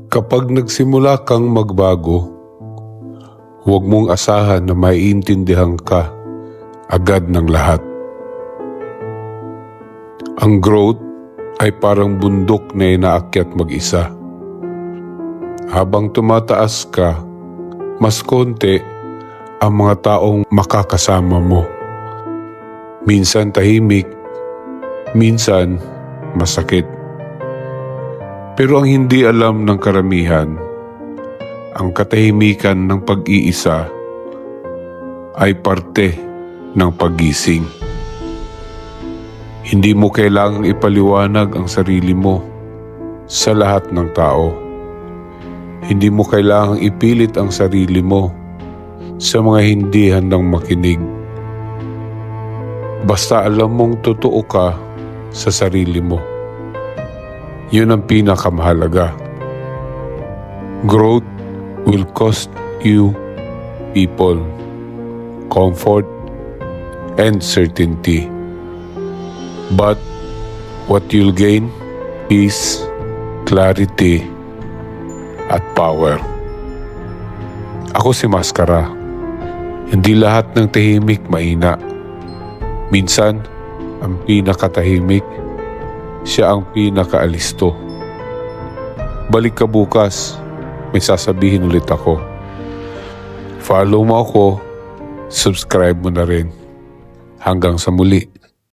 Kapag nagsimula kang magbago, huwag mong asahan na maiintindihan ka agad ng lahat. Ang growth ay parang bundok na inaakyat mag-isa. Habang tumataas ka, mas konti ang mga taong makakasama mo. Minsan tahimik, minsan masakit. Pero ang hindi alam ng karamihan, ang katahimikan ng pag-iisa ay parte ng paggising. Hindi mo kailangang ipaliwanag ang sarili mo sa lahat ng tao. Hindi mo kailangang ipilit ang sarili mo sa mga hindi handang makinig. Basta alam mong totoo ka sa sarili mo. Yun ang pinakamahalaga. Growth will cost you people, comfort, and certainty. But what you'll gain, peace, clarity, at power. Ako si Maskara. Hindi lahat ng tahimik mahina. Minsan, ang pinakatahimik, siya ang pinakaalisto. Balik ka bukas, may sasabihin ulit ako. Follow mo ako, subscribe mo na rin. Hanggang sa muli.